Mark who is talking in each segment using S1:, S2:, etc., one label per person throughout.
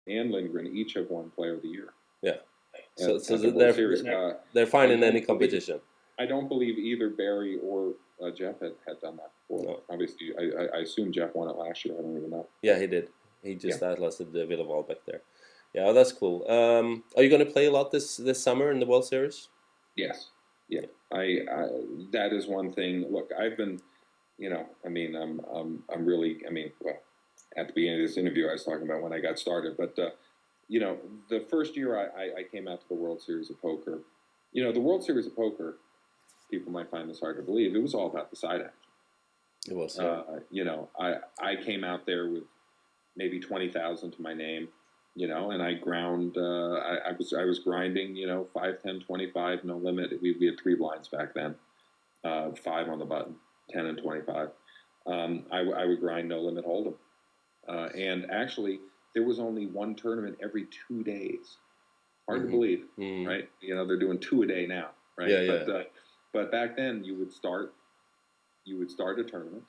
S1: and Lindgren each have won Player of the Year
S2: Yeah. So
S1: at the World Series.
S2: they're fine
S1: I
S2: in any
S1: don't believe
S2: competition.
S1: I don't believe either Barry or Jeff had done that before.
S2: No.
S1: Obviously, I assume Jeff won it last year. I don't even know.
S2: Yeah, he did. He
S1: Yeah.
S2: just outlasted the Villa back there. Yeah, that's cool. Are you going to play a lot this summer in the World Series?
S1: Yes. Yeah. I that is one thing. Look, I've been, I mean, I'm really, I mean, well, at the beginning of this interview, I was talking about when I got started, but the first year I came out to the World Series of Poker, the World Series of Poker, people might find this hard to believe, it was all about the side action.
S2: It was.
S1: I came out there with maybe 20,000 to my name, and I ground. I was grinding, 5, 10, 25, no limit. We had 3 blinds back then, 5 on the button, 10 and 25. I would grind no limit hold'em, and actually there was only one tournament every 2 days. Hard to believe, right? They're doing 2 a day now, right?
S2: Yeah,
S1: but back then you would start a tournament.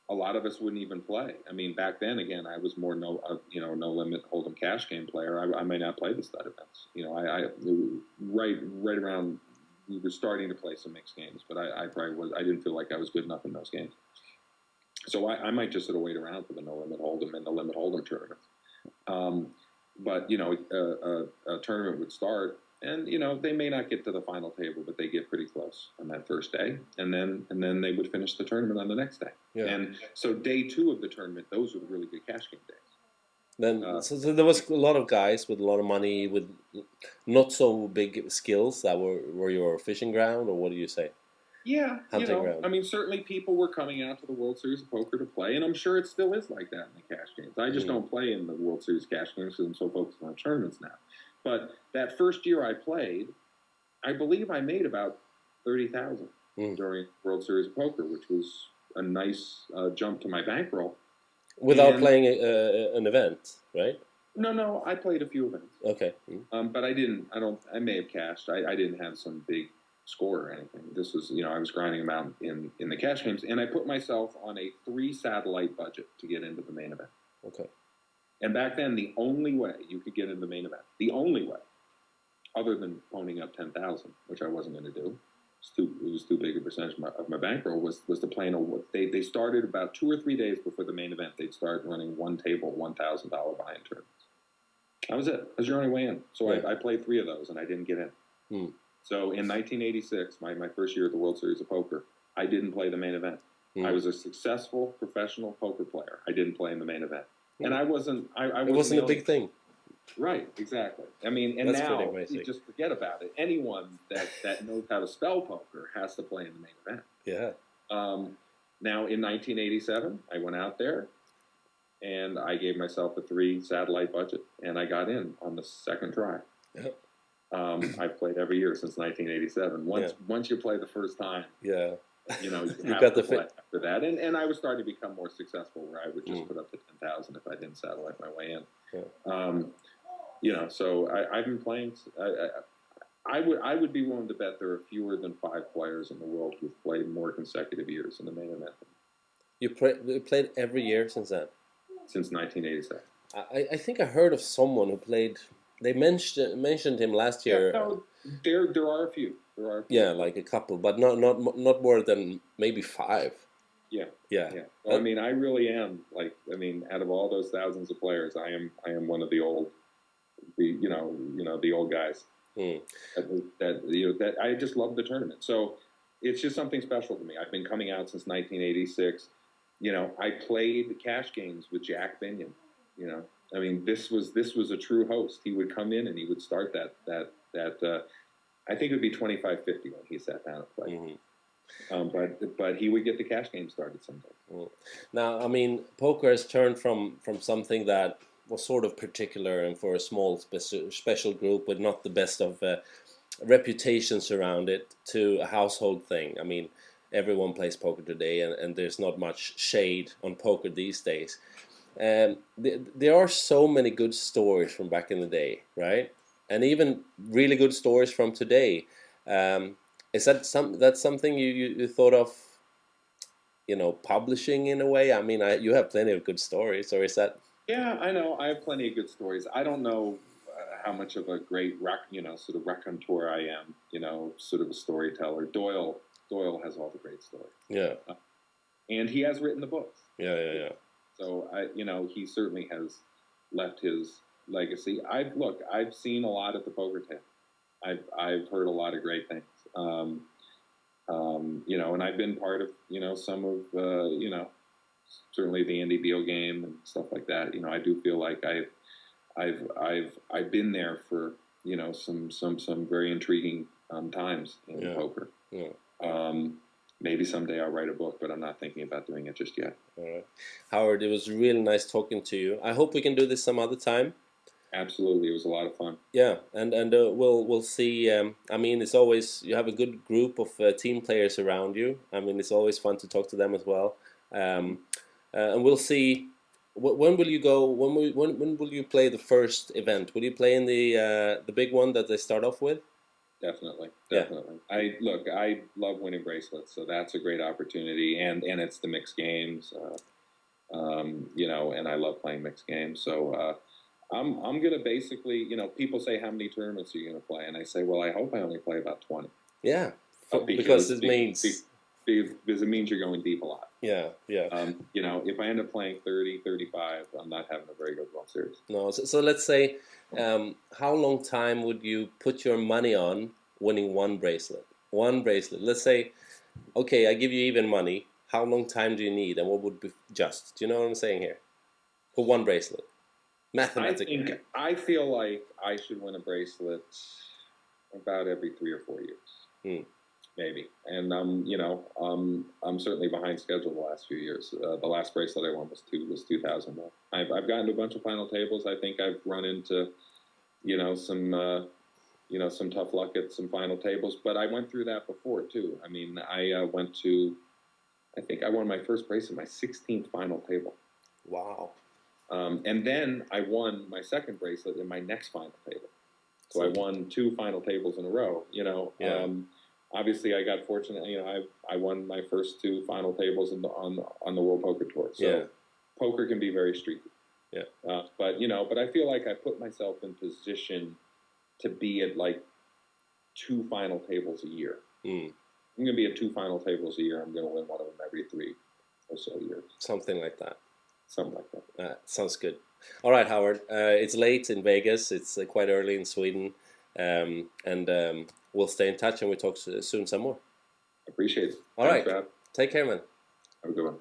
S1: A lot of us wouldn't even play. I mean, back then, again, I was more no limit hold'em cash game player. I may not play the stud events. Right around, we were starting to play some mixed games, but I probably was. I didn't feel like I was good enough in those games. So I might just sort of wait around for the no limit hold'em and the limit hold'em tournament. But a tournament would start, and they may not get to the final table, but they get pretty close on that first day, and then they would finish the tournament on the next day. Yeah. And so day 2 of the tournament, those were the really good cash game days.
S2: Then so there was a lot of guys with a lot of money with not so big skills that were your fishing ground, or what do you say?
S1: Yeah, ground. I mean, certainly people were coming out to the World Series of Poker to play, and I'm sure it still is like that in the cash games. I just don't play in the World Series cash games because I'm so focused on tournaments now. But that first year I played, I believe I made about 30,000 during World Series of Poker, which was a nice jump to my bankroll.
S2: Without playing an event, right?
S1: No, I played a few events.
S2: Okay.
S1: But I didn't. I may have cashed. I didn't have some big score or anything. This was, I was grinding them out in the cash games, and I put myself on a 3 satellite budget to get into the main event.
S2: Okay.
S1: And back then, the only way you could get into the main event, the only way, other than ponying up 10,000, which I wasn't going to do, it was too big a percentage of my bankroll, was to play in a. They started about 2 or 3 days before the main event. They'd start running one table $1,000 buy-in tournaments. That was it. That was your only way in. So I played 3 of those, and I didn't get in. So in 1986, my first year at the World Series of Poker, I didn't play the main event. I was a successful professional poker player. I didn't play in the main event. And I wasn't. It
S2: wasn't a big thing.
S1: Right, exactly. I mean, and that's now you just forget about it. Anyone that knows how to spell poker has to play in the main event.
S2: Yeah.
S1: Now in 1987, I went out there, and I gave myself a 3 satellite budget, and I got in on the second try.
S2: Yep.
S1: I've played every year since 1987. Once you play the first time,
S2: you
S1: have got to play after that. And I was starting to become more successful, where I would just put up to 10,000 if I didn't satellite my way in. Yeah. So I've been playing. I would be willing to bet there are fewer than 5 players in the world who've played more consecutive years in the main event.
S2: You played every year since then?
S1: Since 1987.
S2: I think I heard of someone who played. They mentioned him last year.
S1: Yeah, no, there are a few.
S2: Yeah, like a couple, but not more than maybe 5.
S1: Yeah.
S2: Well,
S1: I mean, I really am out of all those thousands of players, I am one of the old, the old guys. That I just love the tournament. So it's just something special to me. I've been coming out since 1986. I played the cash games with Jack Binion. I mean, this was a true host. He would come in and he would start that. I think it would be 25-50 when he sat down and played. But he would get the cash game started someday.
S2: Now, I mean, poker has turned from something that was sort of particular and for a small special group with not the best of reputations around it to a household thing. I mean, everyone plays poker today, and there's not much shade on poker these days. There are so many good stories from back in the day, right? And even really good stories from today. Is that something you thought of, publishing in a way? I mean, you have plenty of good stories, or is that?
S1: Yeah, I know. I have plenty of good stories. I don't know how much of a great sort of raconteur I am. Sort of a storyteller. Doyle has all the great stories.
S2: Yeah.
S1: And he has written the books.
S2: Yeah.
S1: So he certainly has left his legacy. I've seen a lot at the poker table. I've heard a lot of great things. And I've been part of some of certainly the Andy Beal game and stuff like that. I do feel like I've been there for some very intriguing times in poker.
S2: Yeah.
S1: Maybe someday I'll write a book, but I'm not thinking about doing it just yet.
S2: All right, Howard, it was really nice talking to you. I hope we can do this some other time.
S1: Absolutely, it was a lot of fun.
S2: Yeah, and we'll see. I mean, it's always, you have a good group of team players around you. I mean, it's always fun to talk to them as well. And we'll see. When will you go? When will you play the first event? Will you play in the big one that they start off with?
S1: Definitely.
S2: Yeah.
S1: I love winning bracelets, so that's a great opportunity, and it's the mixed games, and I love playing mixed games. So I'm gonna basically, people say, how many tournaments are you gonna play? And I say, well, I hope I only play about 20.
S2: Yeah, because it means
S1: because it means you're going deep a lot.
S2: Yeah.
S1: If I end up playing 30, 35, I'm not having a very good World Series.
S2: No, so let's say, how long time would you put your money on winning one bracelet? One bracelet. Let's say, okay, I give you even money. How long time do you need, and what would be just? Do you know what I'm saying here? For one bracelet, mathematically.
S1: I feel like I should win a bracelet about every 3 or 4 years. Maybe, and I'm certainly behind schedule the last few years. The last bracelet I won was 2001. I've gotten to a bunch of final tables. I think I've run into some tough luck at some final tables, but I went through that before too. I mean, I think I won my first bracelet, my 16th final table.
S2: Wow.
S1: And then I won my second bracelet in my next final table. So I won 2 final tables in a row. Obviously, I got fortunate. I won my first 2 final tables on the World Poker Tour. So poker can be very streaky.
S2: Yeah.
S1: But I feel like I put myself in position to be at like 2 final tables a year. I'm going to be at 2 final tables a year. I'm going to win one of them every 3 or so years.
S2: Something like that.
S1: Sounds
S2: good. All right, Howard. It's late in Vegas. It's quite early in Sweden. We'll stay in touch and we'll talk soon some more.
S1: Appreciate it.
S2: All right. Take care, man.
S1: Have a good one.